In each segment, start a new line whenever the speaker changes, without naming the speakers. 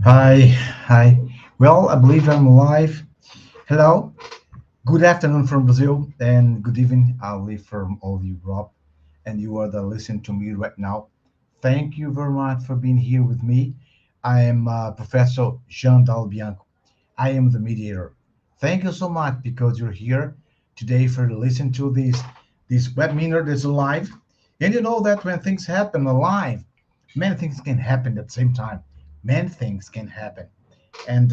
Hi, hi. Well, I believe I'm live. Hello. Good afternoon from Brazil and good evening. I live from all of Europe, and you are the listening to me right now. Thank you very much for being here with me. I am Professor Jean Dalbianco. I am the mediator. Thank you so much because you're here today for listen to this webinar that's live. And you know that when things happen live, many things can happen at the same time. Many things can happen. And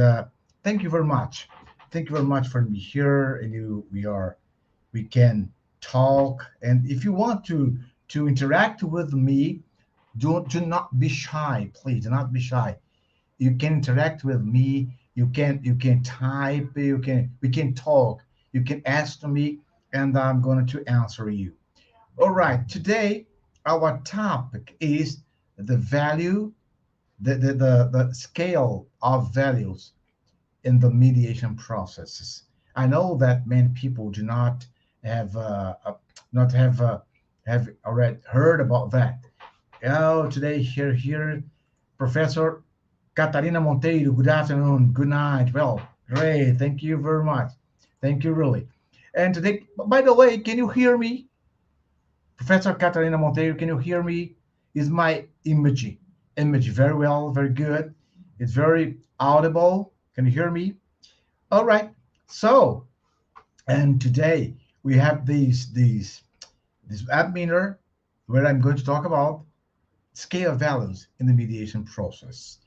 thank you very much. Thank you very much for me here. And we can talk. And if you want to interact with me, do not be shy, please. Do not be shy. You can interact with me. You can type. We can talk. You can ask to me, and I'm going to answer you. All right. Today, our topic is the value, the scale of values in the mediation processes. I know that many people do not have not have already heard about that. Oh, today here, Professor Catarina Monteiro. Good afternoon. Good night. Well, great. Thank you very much. Thank you really. And today, by the way, can you hear me, Professor Catarina Monteiro? Can you hear me? Is my image very well, very good? It's very audible. Can you hear me? All right. So, and today we have this webinar where I'm going to talk about scale values in the mediation process.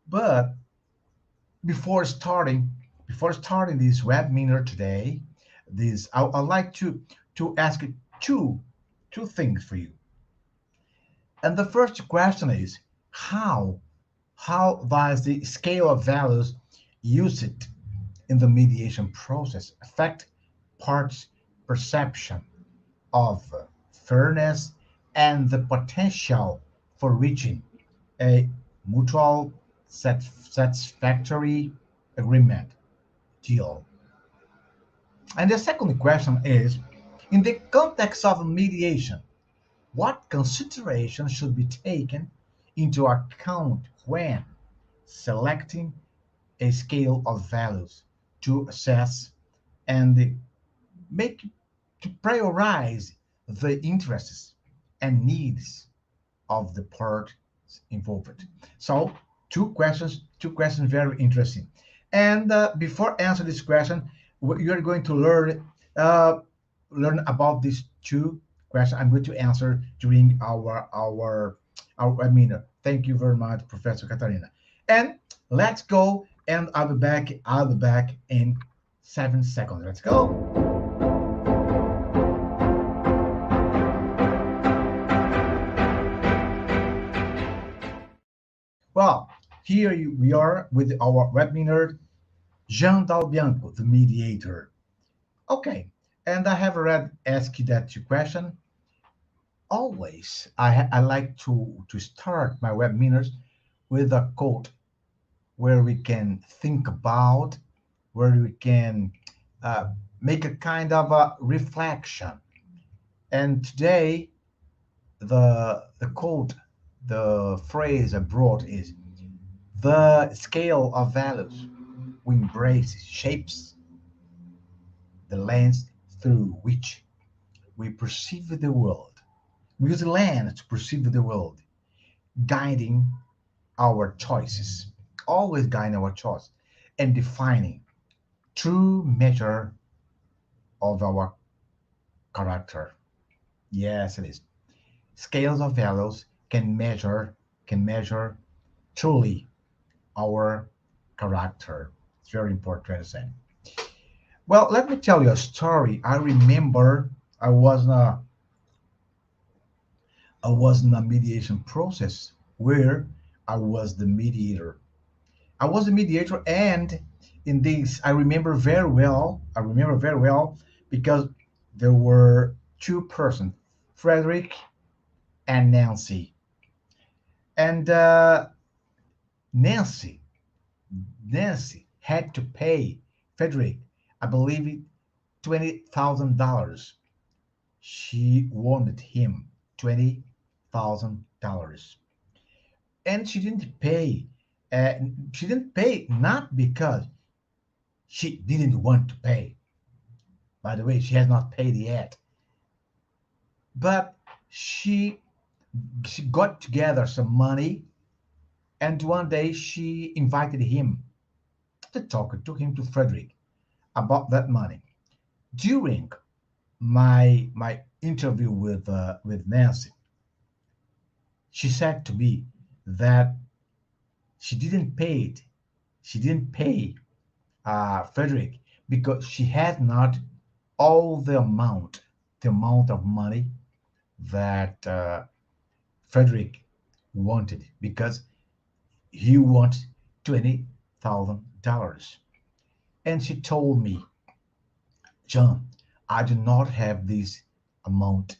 But before starting, before starting this webinar today, I'd like to ask you two things for you. And the first question is how does the scale of values used in the mediation process affect parts' perception of fairness and the potential for reaching a mutual satisfactory agreement deal? And the second question is, in the context of mediation, what considerations should be taken into account when selecting a scale of values to assess and make to prioritize the interests and needs of the parties involved. So, two questions very interesting. And before answer this question, you're going to learn about these two questions. I'm going to answer during our webinar. Thank you very much, Professor Katarina. And let's go. And I'll be back. I'll be back in 7 seconds. Let's go. Well, we are with our webinar, Jean Dalbianco, the mediator. Okay, and I have already asked you that question. Always, I like to start my webinars with a quote where we can think about, where we can uh, make a kind of a reflection. And today, the quote, the phrase I brought is the scale of values we embrace shapes the lens through which we perceive the world. We use the lens to perceive the world, guiding our choices, always guiding our choice, and defining true measure of our character. Yes, it is. Scales of values can measure truly our character. It's very important to understand. Well, let me tell you a story. I remember I was in a I was in a mediation process where I was the mediator. I was the mediator, and in this, I remember very well. I remember very well because there were two persons, Frederick and Nancy. And Nancy, Nancy had to pay Frederick, I believe it, $20,000. She wanted him $20,000, and she didn't pay. She didn't pay not because she didn't want to pay. By the way, she has not paid yet, but she she got together some money, and one day she invited him to talk to him to Frederick about that money. During my interview with Nancy, she said to me that she didn't pay it. She didn't pay Frederick because she had not all the amount of money that Frederick wanted because he wanted $20,000. And she told me, John, I do not have this amount,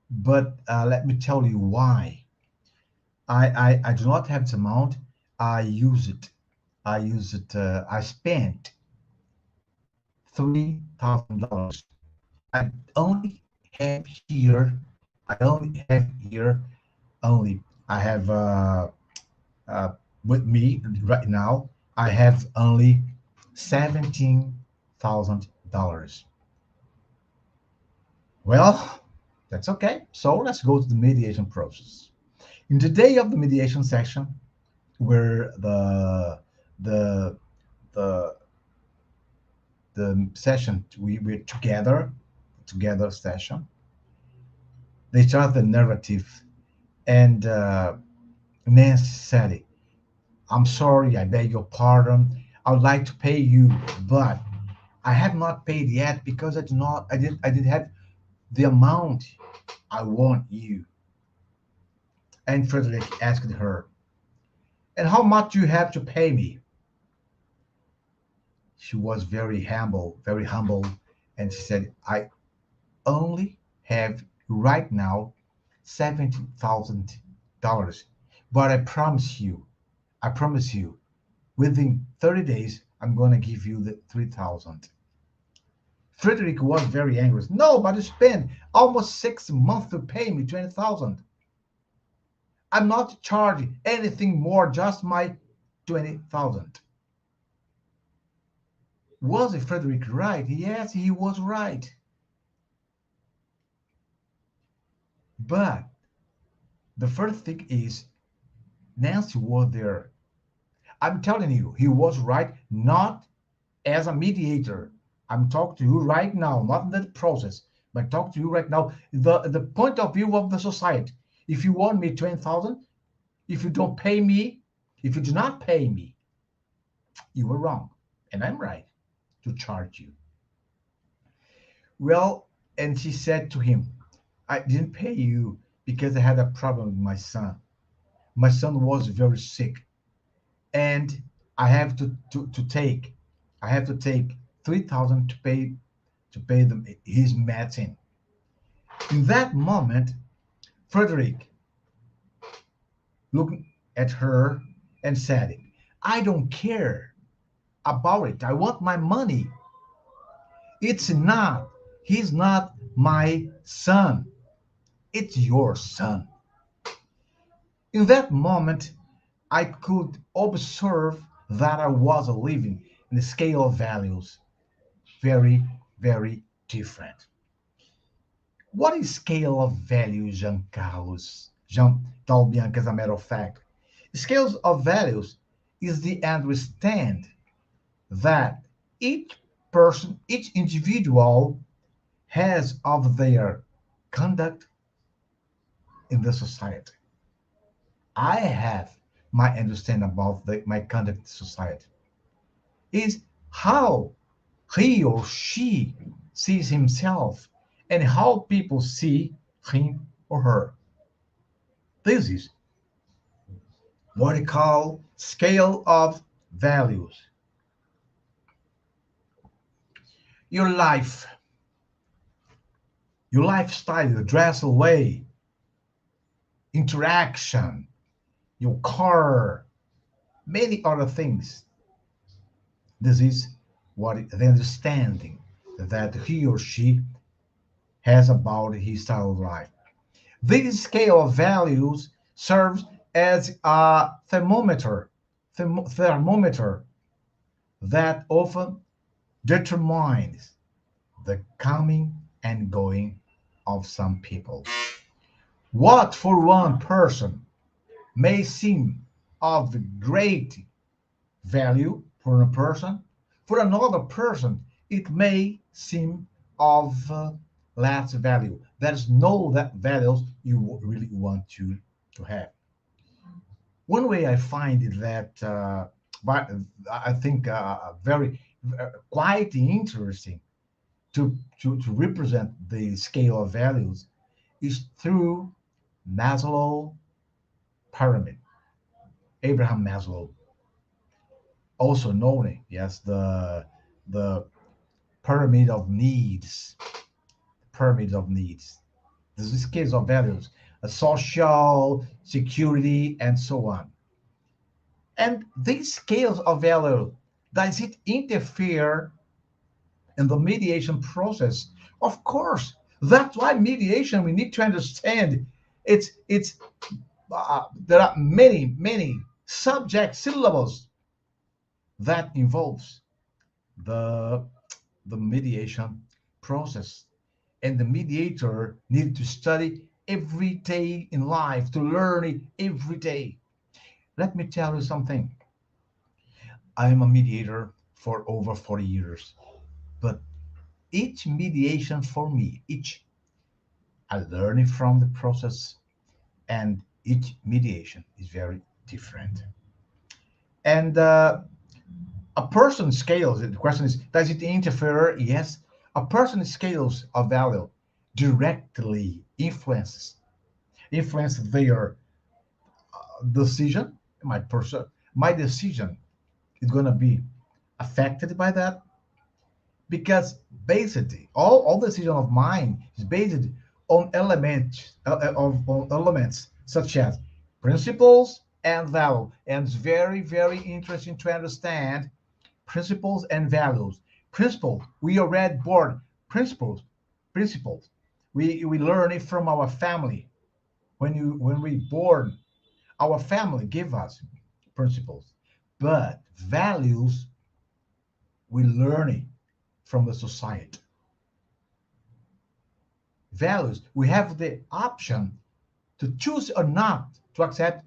but let me tell you why. I do not have this amount. I use it. I use it. I spent $3,000. I only have here. I only have here. Only I have uh, with me right now. I have only $17,000. Well, that's okay. So let's go to the mediation process. In the day of the mediation session, where the the the session we're together session, they start the narrative, and Nancy said, "I'm sorry, I beg your pardon. I would like to pay you, but I have not paid yet because I didn't have the amount I want you." And Frederick asked her, "And how much do you have to pay me?" She was very humble, and she said, "I only have right now $70,000, but I promise you, within 30 days, I'm going to give you the 3,000." Frederick was very angry. "No, but you spent almost 6 months to pay me 20,000. I'm not charging anything more, just my 20,000." Was Frederick right? Yes, he was right. But the first thing is Nancy was there. I'm telling you, he was right, not as a mediator. I'm talking to you right now, not in the process, but talk to you right now. The point of view of the society. If you want me 20,000, if you don't pay me, if you do not pay me, you were wrong. And I'm right to charge you. Well, and she said to him, "I didn't pay you because I had a problem with my son. My son was very sick, and I have to take 3,000 to pay them his medicine." In that moment, Frederick looked at her and said, "I don't care about it. I want my money. It's not, he's not my son. It's your son." In that moment, I could observe that I was living in a scale of values very, very different. What is scale of value, Jean Carlos? Jean Talbianca, as a matter of fact. Scales of values is the understand that each person, each individual has of their conduct in the society. I have my understanding about my conduct in society is how he or she sees himself and how people see him or her. This is what we call scale of values. Your life, your lifestyle, your dress way, interaction, your car, many other things. This is what the understanding that he or she has about his style of life. This scale of values serves as a thermometer that often determines the coming and going of some people. What for one person may seem of great value for a person, for another person, it may seem of less value. There's no that values you really want to have. One way I find it that, but I think very quite interesting to represent the scale of values is through Maslow pyramid. Abraham Maslow, also known as the pyramid of needs, pyramid of needs. This is scales of values, social security, and so on. And these scales of value, does it interfere in the mediation process? Of course. That's why mediation, we need to understand it's there are many subject syllables that involves the the mediation process, and the mediator need to study every day in life to learn it every day. Let me tell you something. I am a mediator for over 40 years, but each mediation for me, each I learn it from the process, and each mediation is very different. And a person scales. The question is, does it interfere? Yes. A person scales of value directly influence their decision. My decision is going to be affected by that, because basically all decision of mine is based on on elements such as principles and value. And it's very interesting to understand principles and values. Principles, we already born principles. We learn it from our family. When we born, our family give us principles. But values, we learn it from the society. Values, we have the option to choose or not to accept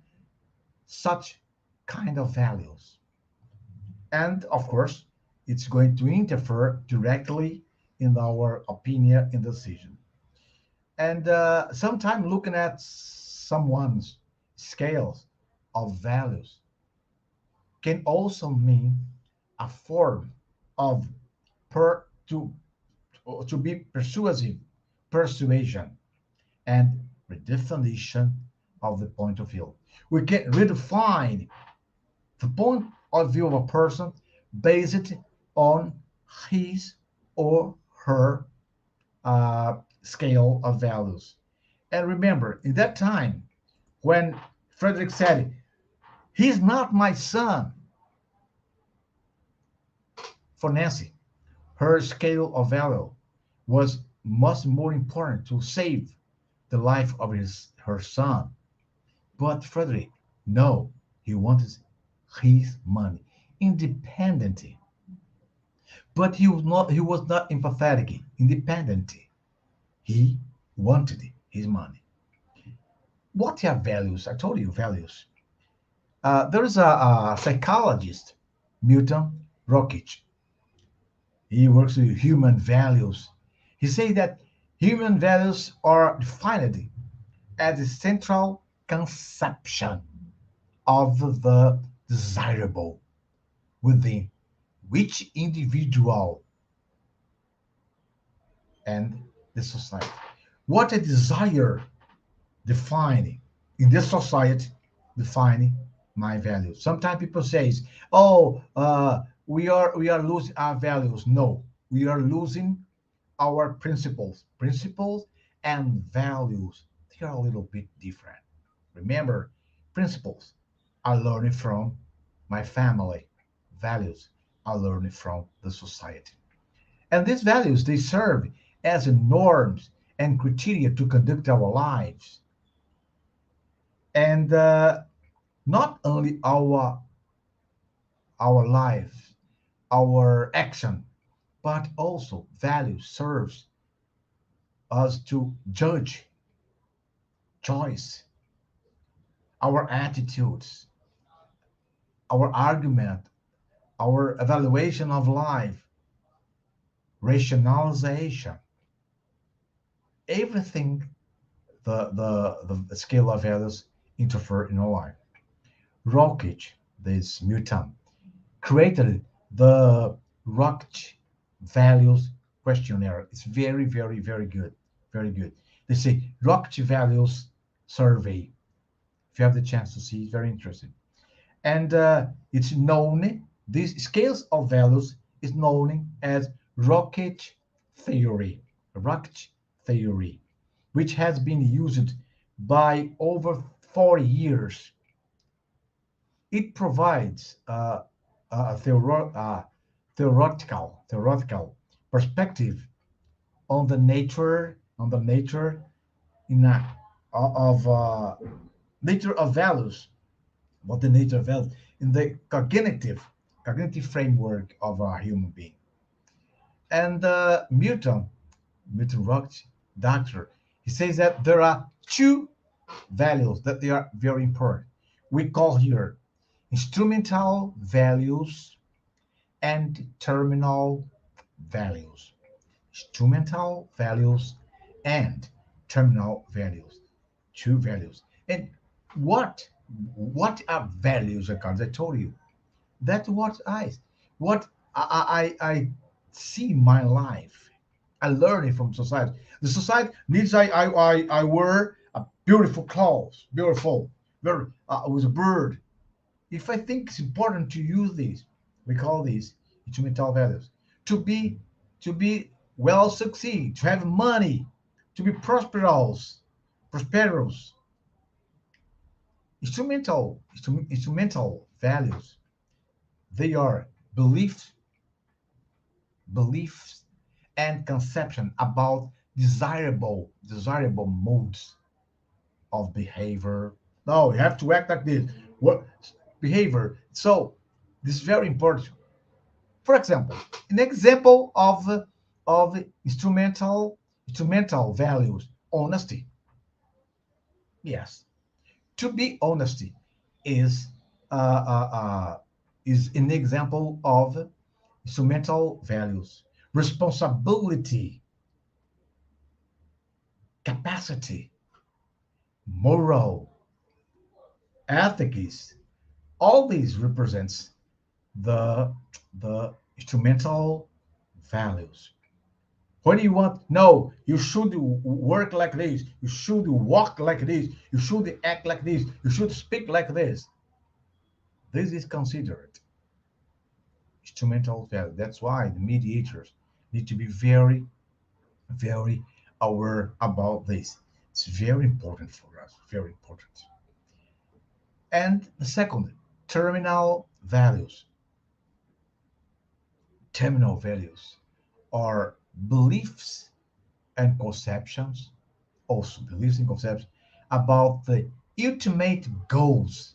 such kind of values. And of course, it's going to interfere directly in our opinion and decision. And sometimes looking at someone's scales of values can also mean a form of per to be persuasion and redefinition of the point of view. We can redefine the point of view of a person based on his or her scale of values. And remember, in that time, when Frederick said, "He's not my son," for Nancy, her scale of value was much more important to save the life of her son. But Frederick, no, he wanted his money, independent. But he was not empathetic, independent. He wanted his money. What are values? I told you values. There is a psychologist, Milton Rockich. He works with human values. He says that human values are defined as the central conception of the desirable within which individual and the society. What a desire defining in this society, defining my values. Sometimes people say, "Oh, we are losing our values." No, we are losing our principles. Principles and values, they are a little bit different. Remember, principles I learned from my family. Values I learned from the society. And these values, they serve as norms and criteria to conduct our lives. And not only our life, our action, but also value serves us to judge choice, our attitudes, our argument, our evaluation of life, rationalization, everything the scale of values interfere in our life. Rockich, this mutant, created the Rockich values questionnaire. It's very, very, very good. Very good. They say Rockich values survey. If you have the chance to see, it's very interesting. And it's known, these scales of values is known as Rockich theory. Rockich theory, which has been used by over 40 years. It provides a theoretical perspective on the nature in of nature of values, what the nature of values in the cognitive framework of a human being. And Milton Rock, doctor, he says that there are two values that they are very important. We call here instrumental values and terminal values. Instrumental values and terminal values. Two values. And what what are values? Because I told you that's what I see in my life. I learn it from society. The society needs I wear a beautiful clothes, beautiful, very with a bird. If I think it's important to use these, we call these instrumental values. To be to be well succeed, to have money, to be prosperous. Instrumental values. They are beliefs and conception about desirable modes of behavior. No, you have to act like this. What behavior? So this is very important. For example, an example of instrumental values, honesty. Yes, to be honesty is uh, uh, uh, is an example of instrumental values. Responsibility, capacity, moral, ethics. All these represents the the instrumental values. What do you want? No, you should work like this. You should walk like this. You should act like this. You should speak like this. This is considered instrumental value. That's why the mediators need to be very, very aware about this. It's very important for us. Very important. And the second, terminal values. Terminal values are beliefs and conceptions, also beliefs and conceptions about the ultimate goals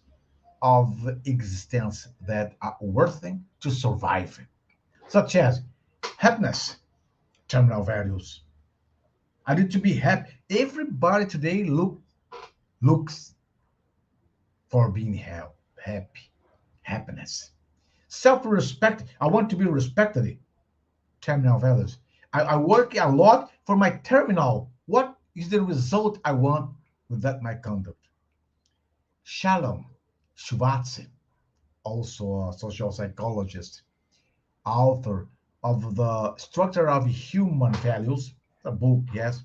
of existence that are worthy to survive, such as happiness, terminal values. I need to be happy. Everybody today looks for being happy, happiness, self-respect. I want to be respected. Terminal values. I work a lot for my terminal. What is the result I want with that my conduct? Shalom Shvatse, also a social psychologist, author of the Structure of Human Values, a book, yes.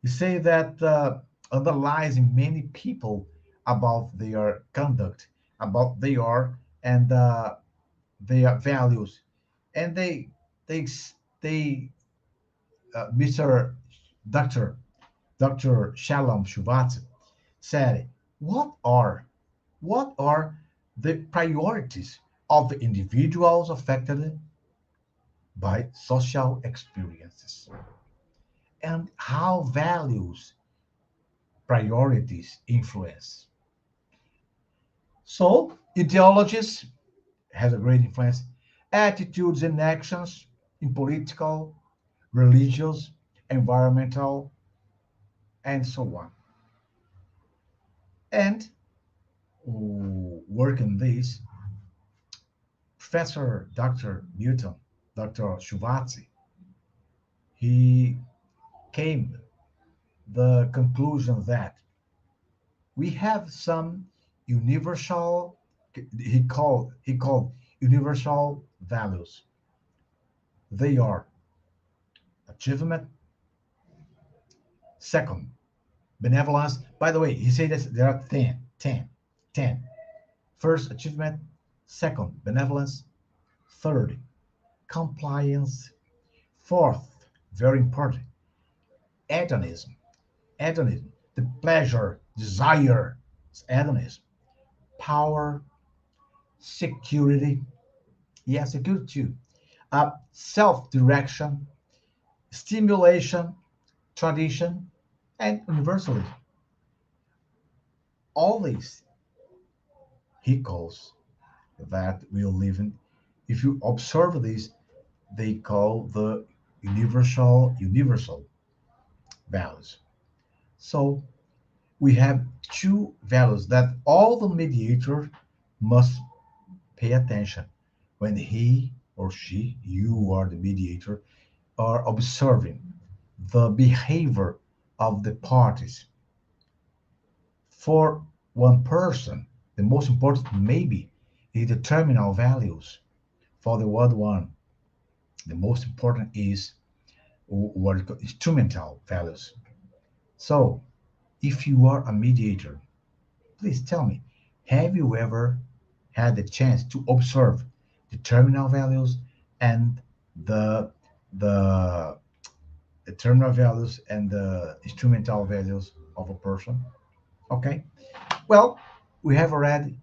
He say that analyzing many people about their conduct, about their values, and they they Mr. Dr. Shalom Shuvat said, what are the priorities of the individuals affected by social experiences and how values priorities influence? So, ideologies has a great influence, attitudes and actions in political, religious, environmental, and so on. And work in this, Professor Dr. Newton, Dr. Shuvazzi, he came the conclusion that we have some universal, he called universal values. They are achievement, second, benevolence. By the way, he said that there are 10. First, achievement, second, benevolence, third, compliance, fourth, very important, hedonism. Hedonism, the pleasure, desire, is hedonism, power, security, yes, security too, self-direction, stimulation, tradition, and universalism. All these he calls that we live in. If you observe these, they call the universal values. So we have two values that all the mediator must pay attention when he or she, you are the mediator, are observing the behavior of the parties. For one person, the most important maybe is the terminal values. For the other one, the most important is what is called instrumental values. So, if you are a mediator, please tell me, have you ever had the chance to observe the terminal values and the the, the terminal values and the instrumental values of a person? Okay. Well, we have already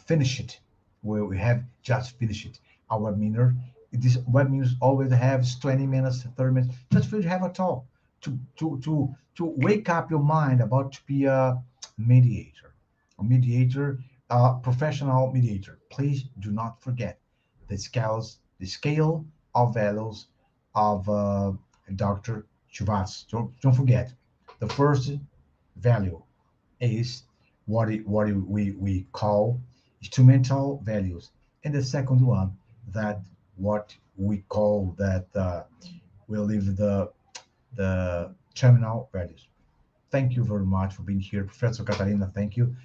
finish it. We have just finished it. Our webinar. This webinars always have 20 minutes, 30 minutes, just for you to have a talk, to wake up your mind about to be mediator, a mediator, professional mediator. Please do not forget the scale of values of Dr. Chuvas. Don't forget. The first value is we call instrumental values, and the second one that what we call that will leave the terminal values. Thank you very much for being here, Professor Catalina. Thank you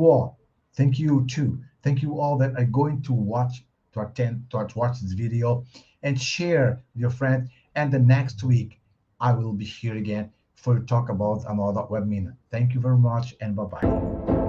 all. Thank you too. Thank you all that are going to watch, to attend, to watch this video, and share with your friends. And the next week, I will be here again for to talk about another webinar. Thank you very much, and bye bye.